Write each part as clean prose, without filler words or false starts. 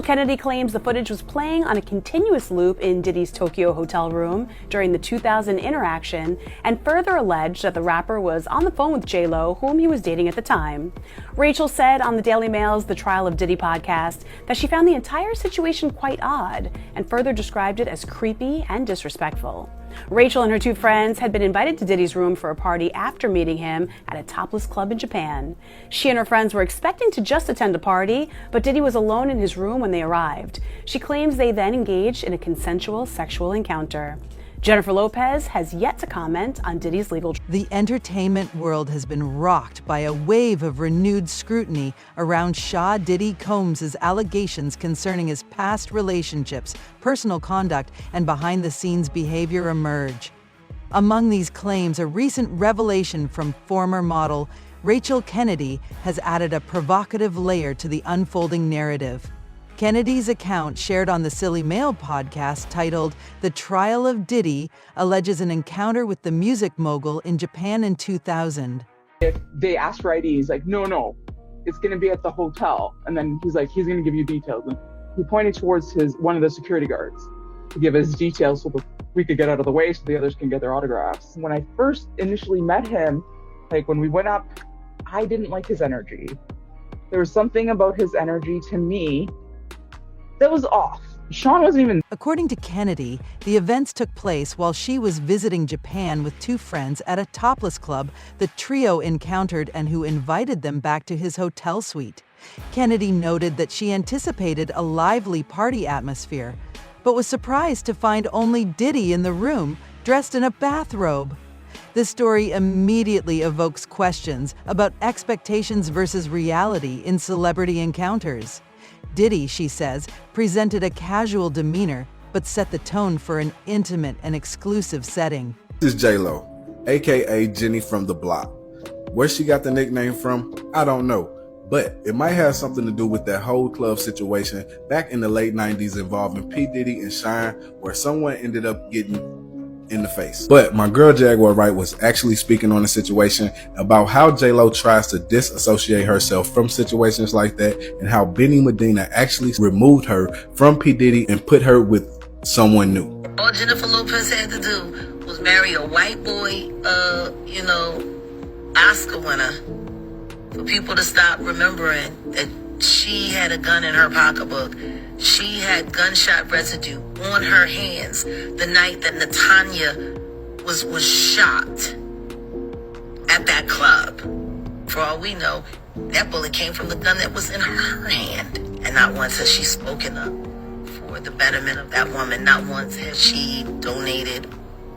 Kennedy claims the footage was playing on a continuous loop in Diddy's Tokyo hotel room during the 2000 interaction, and further alleged that the rapper was on the phone with J-Lo, whom he was dating at the time. Rachel said on the Daily Mail's The Trial of Diddy podcast that she found the entire situation quite odd, and further described it as creepy and disrespectful. Rachel and her two friends had been invited to Diddy's room for a party after meeting him at a topless club in Japan. She and her friends were expecting to just attend a party, but Diddy was alone in his room when they arrived. She claims they then engaged in a consensual sexual encounter. Jennifer Lopez has yet to comment on Diddy's legal. The entertainment world has been rocked by a wave of renewed scrutiny around Sha Diddy Combs' allegations concerning his past relationships, personal conduct, and behind-the-scenes behavior emerge. Among these claims, a recent revelation from former model Rachel Kennedy has added a provocative layer to the unfolding narrative. Kennedy's account, shared on the Silly Mail podcast titled The Trial of Diddy, alleges an encounter with the music mogul in Japan in 2000. If they asked for ID, he's like, no, it's going to be at the hotel. And then he's like, he's going to give you details. And he pointed towards one of the security guards to give us details so that we could get out of the way so the others can get their autographs. When I first initially met him, like when we went up, I didn't like his energy. There was something about his energy to me that was off. Sean wasn't even... According to Kennedy, the events took place while she was visiting Japan with two friends at a topless club the trio encountered and who invited them back to his hotel suite. Kennedy noted that she anticipated a lively party atmosphere, but was surprised to find only Diddy in the room, dressed in a bathrobe. This story immediately evokes questions about expectations versus reality in celebrity encounters. Diddy, she says, presented a casual demeanor, but set the tone for an intimate and exclusive setting. This is J-Lo, aka Jenny from the Block. Where she got the nickname from, I don't know, but it might have something to do with that whole club situation back in the late 90s involving P. Diddy and Shine, where someone ended up getting in the face. But my girl Jaguar Wright was actually speaking on the situation about how J-Lo tries to disassociate herself from situations like that, and how Benny Medina actually removed her from P. Diddy and put her with someone new. All Jennifer Lopez had to do was marry a white boy, Oscar winner, for people to stop remembering that she had a gun in her pocketbook. She had gunshot residue on her hands the night that Natanya was shot at that club. For all we know, that bullet came from the gun that was in her hand. And not once has she spoken up for the betterment of that woman. Not once has she donated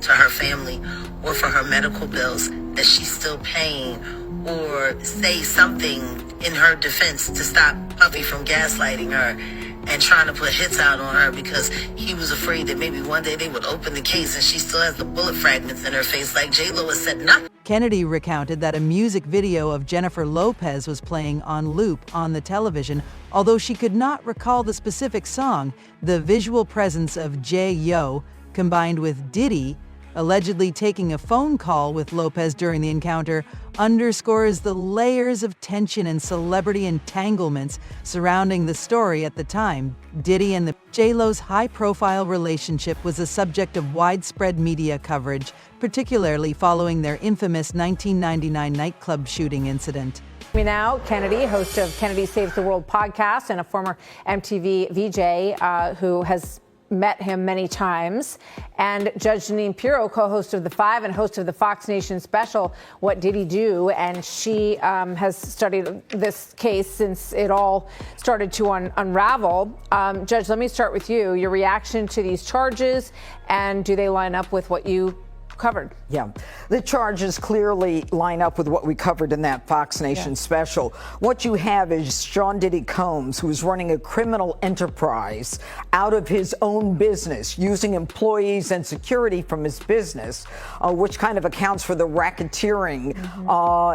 to her family or for her medical bills that she's still paying, or say something in her defense to stop Puffy from gaslighting her and trying to put hits out on her because he was afraid that maybe one day they would open the case and she still has the bullet fragments in her face, like J-Lo has said nothing. Kennedy recounted that a music video of Jennifer Lopez was playing on loop on the television. Although she could not recall the specific song, the visual presence of J-Yo, combined with Diddy allegedly taking a phone call with Lopez during the encounter, underscores the layers of tension and celebrity entanglements surrounding the story at the time. Diddy and J-Lo's high-profile relationship was a subject of widespread media coverage, particularly following their infamous 1999 nightclub shooting incident. Me now, Kennedy, host of Kennedy Saves the World podcast and a former MTV VJ who has met him many times, and Judge Jeanine Pirro, co-host of The Five and host of the Fox Nation special, What Did He Do? And she has studied this case since it all started to unravel. Judge, let me start with you. Your reaction to these charges, and do they line up with what you covered? Yeah, the charges clearly line up with what we covered in that Fox Nation special. What you have is Sha Diddy Combs, who is running a criminal enterprise out of his own business, using employees and security from his business, which kind of accounts for the racketeering.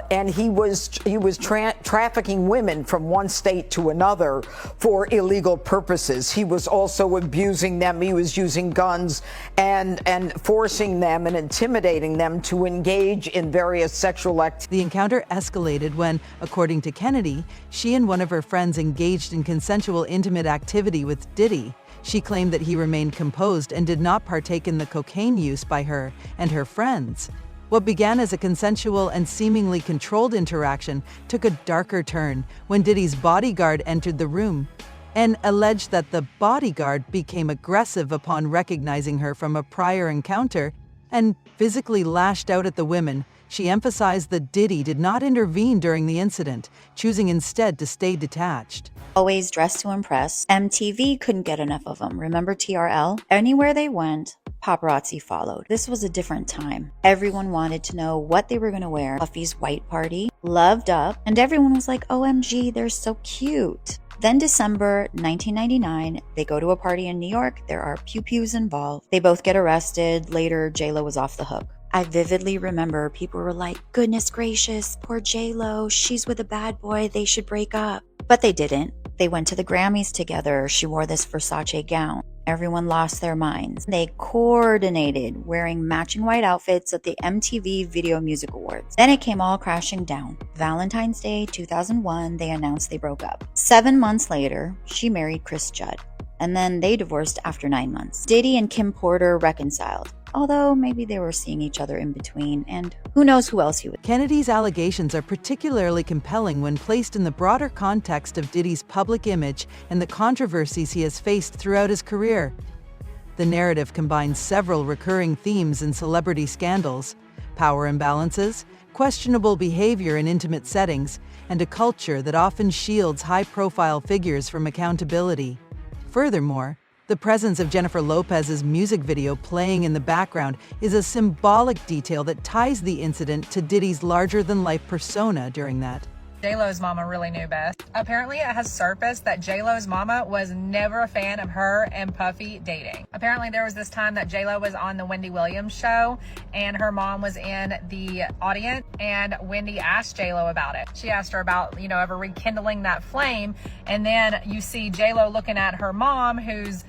And he was trafficking women from one state to another for illegal purposes. He was also abusing them. He was using guns and forcing them and intimidating them to engage in various sexual activities. The encounter escalated when, according to Kennedy, she and one of her friends engaged in consensual intimate activity with Diddy. She claimed that he remained composed and did not partake in the cocaine use by her and her friends. What began as a consensual and seemingly controlled interaction took a darker turn when Diddy's bodyguard entered the room and alleged that the bodyguard became aggressive upon recognizing her from a prior encounter and physically lashed out at the women. She emphasized that Diddy did not intervene during the incident, choosing instead to stay detached. Always dressed to impress. MTV couldn't get enough of them. Remember TRL? Anywhere they went, paparazzi followed. This was a different time. Everyone wanted to know what they were going to wear. Puffy's white party, Loved Up, and everyone was like, OMG, they're so cute. Then December 1999, they go to a party in New York. There are pew-pews involved. They both get arrested. Later, J-Lo was off the hook. I vividly remember people were like, goodness gracious, poor J-Lo, she's with a bad boy, they should break up. But they didn't. They went to the Grammys together. She wore this Versace gown. Everyone lost their minds. They coordinated wearing matching white outfits at the MTV Video Music Awards. Then it came all crashing down. Valentine's Day 2001, they announced they broke up. 7 months later, she married Chris Judd. And then they divorced after 9 months. Diddy and Kim Porter reconciled. Although maybe they were seeing each other in between, and who knows who else he was. Kennedy's allegations are particularly compelling when placed in the broader context of Diddy's public image and the controversies he has faced throughout his career. The narrative combines several recurring themes in celebrity scandals: power imbalances, questionable behavior in intimate settings, and a culture that often shields high-profile figures from accountability. Furthermore, the presence of Jennifer Lopez's music video playing in the background is a symbolic detail that ties the incident to Diddy's larger-than-life persona during that. J-Lo's mama really knew best. Apparently, it has surfaced that J-Lo's mama was never a fan of her and Puffy dating. Apparently, there was this time that J-Lo was on the Wendy Williams show, and her mom was in the audience, and Wendy asked J-Lo about it. She asked her about, ever rekindling that flame, and then you see J-Lo looking at her mom, who's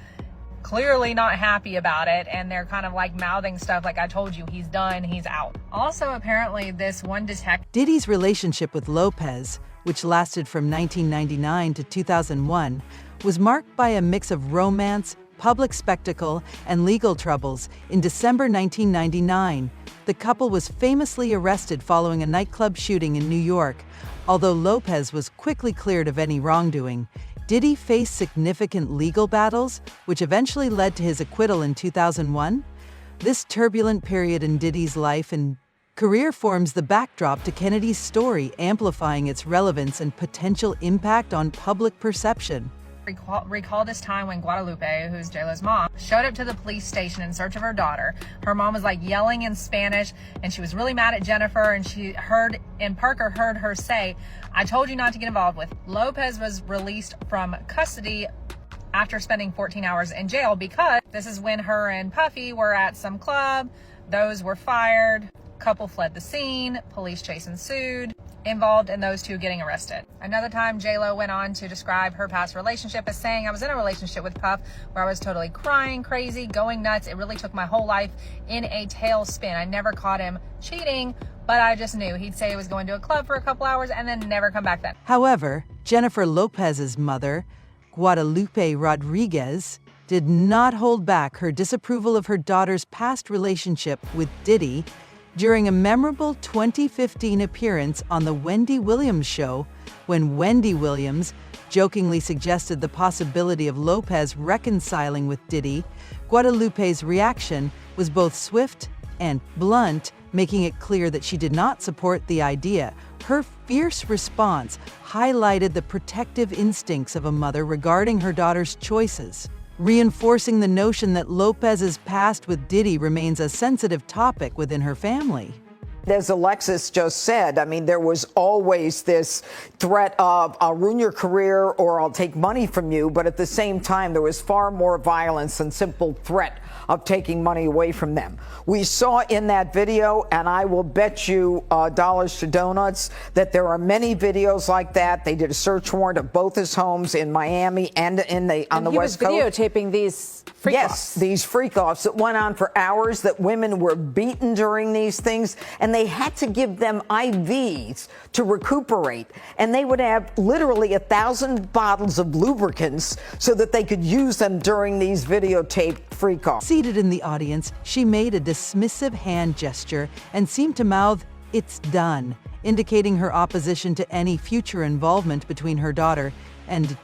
clearly not happy about it, and they're kind of like mouthing stuff like, I told you, he's done, he's out. Also, apparently, this one detective... Diddy's relationship with Lopez, which lasted from 1999 to 2001, was marked by a mix of romance, public spectacle, and legal troubles. In December 1999, the couple was famously arrested following a nightclub shooting in New York. Although Lopez was quickly cleared of any wrongdoing, Diddy faced significant legal battles, which eventually led to his acquittal in 2001. This turbulent period in Diddy's life and career forms the backdrop to Kennedy's story, amplifying its relevance and potential impact on public perception. Recall this time when Guadalupe, who's J-Lo's mom, showed up to the police station in search of her daughter. Her mom was like yelling in Spanish, and she was really mad at Jennifer, and Parker heard her say, I told you not to get involved with. Lopez was released from custody after spending 14 hours in jail because this is when her and Puffy were at some club. Those were fired. Couple fled the scene. Police chase ensued, involved in those two getting arrested. Another time, J-Lo went on to describe her past relationship as saying, I was in a relationship with Puff where I was totally crying, crazy, going nuts. It really took my whole life in a tailspin. I never caught him cheating, but I just knew. He'd say he was going to a club for a couple hours and then never come back then. However, Jennifer Lopez's mother, Guadalupe Rodriguez, did not hold back her disapproval of her daughter's past relationship with Diddy. During a memorable 2015 appearance on The Wendy Williams Show, when Wendy Williams jokingly suggested the possibility of Lopez reconciling with Diddy, Guadalupe's reaction was both swift and blunt, making it clear that she did not support the idea. Her fierce response highlighted the protective instincts of a mother regarding her daughter's choices, reinforcing the notion that Lopez's past with Diddy remains a sensitive topic within her family. As Alexis just said, I mean, there was always this threat of I'll ruin your career or I'll take money from you. But at the same time, there was far more violence and simple threat of taking money away from them. We saw in that video, and I will bet you dollars to donuts, that there are many videos like that. They did a search warrant of both his homes in Miami and on the West Coast. He was videotaping these freak-offs. Yes, these freak-offs that went on for hours, that women were beaten during these things, and they had to give them IVs to recuperate. And they would have literally 1,000 bottles of lubricants so that they could use them during these videotaped freak-offs. Seated in the audience, she made a dismissive hand gesture and seemed to mouth, "It's done," indicating her opposition to any future involvement between her daughter and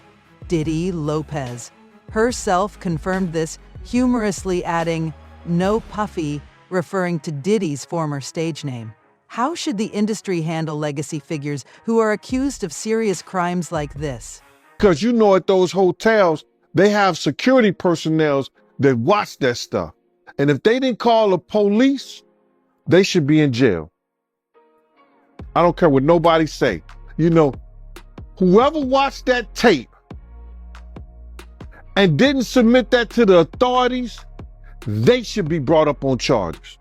Diddy Lopez. Herself confirmed this, humorously adding, "No Puffy," referring to Diddy's former stage name. How should the industry handle legacy figures who are accused of serious crimes like this? Because you know, at those hotels, they have security personnel that watch that stuff. And if they didn't call the police, they should be in jail. I don't care what nobody say. You know, whoever watched that tape and didn't submit that to the authorities, they should be brought up on charges.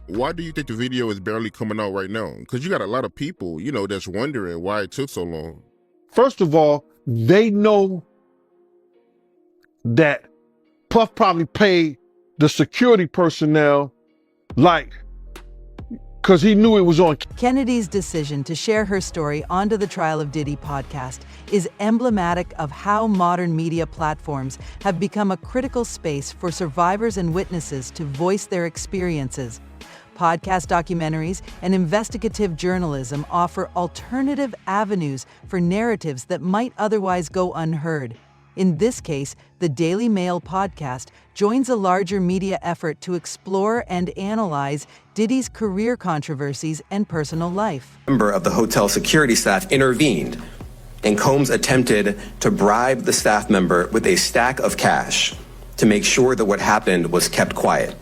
Why do you think the video is barely coming out right now? Because you got a lot of people, you know, that's wondering why it took so long. First of all, they know that Puff probably paid the security personnel, because he knew it was on. Kennedy's decision to share her story onto the Trial of Diddy podcast is emblematic of how modern media platforms have become a critical space for survivors and witnesses to voice their experiences. Podcast documentaries and investigative journalism offer alternative avenues for narratives that might otherwise go unheard. In this case, the Daily Mail podcast joins a larger media effort to explore and analyze Diddy's career controversies and personal life. A member of the hotel security staff intervened, and Combs attempted to bribe the staff member with a stack of cash to make sure that what happened was kept quiet.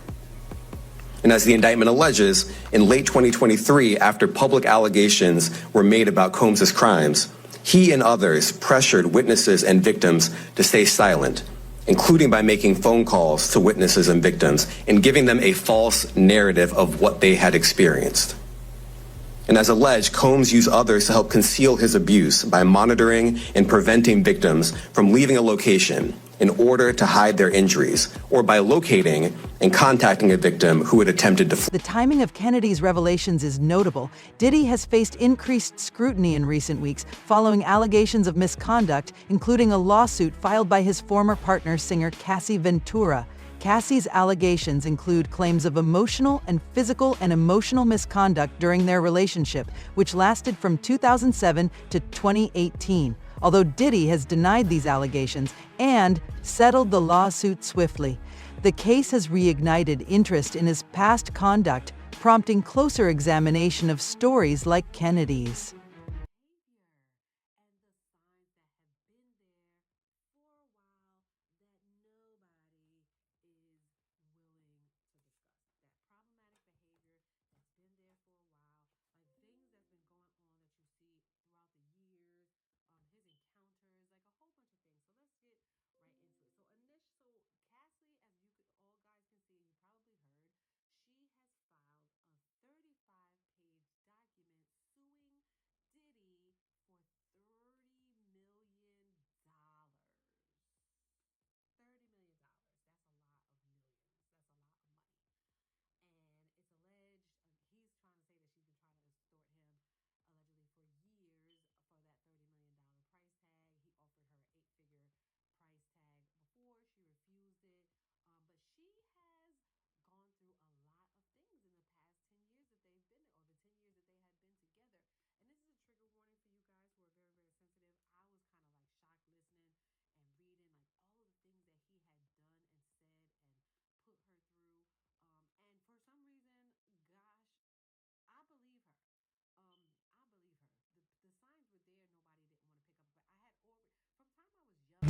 And as the indictment alleges, in late 2023, after public allegations were made about Combs' crimes, he and others pressured witnesses and victims to stay silent, including by making phone calls to witnesses and victims and giving them a false narrative of what they had experienced. And as alleged, Combs used others to help conceal his abuse by monitoring and preventing victims from leaving a location in order to hide their injuries, or by locating and contacting a victim who had attempted to flee. The timing of Kennedy's revelations is notable. Diddy has faced increased scrutiny in recent weeks following allegations of misconduct, including a lawsuit filed by his former partner, singer Cassie Ventura. Cassie's allegations include claims of emotional and emotional misconduct during their relationship, which lasted from 2007 to 2018. Although Diddy has denied these allegations and settled the lawsuit swiftly. The case has reignited interest in his past conduct, prompting closer examination of stories like Kennedy's.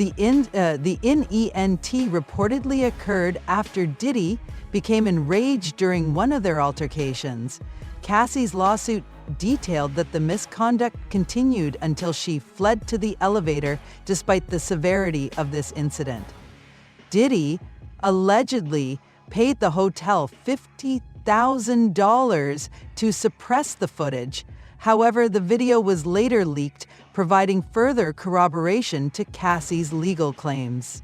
The NENT reportedly occurred after Diddy became enraged during one of their altercations. Cassie's lawsuit detailed that the misconduct continued until she fled to the elevator despite the severity of this incident. Diddy allegedly paid the hotel $50,000 to suppress the footage. However, the video was later leaked, providing further corroboration to Cassie's legal claims.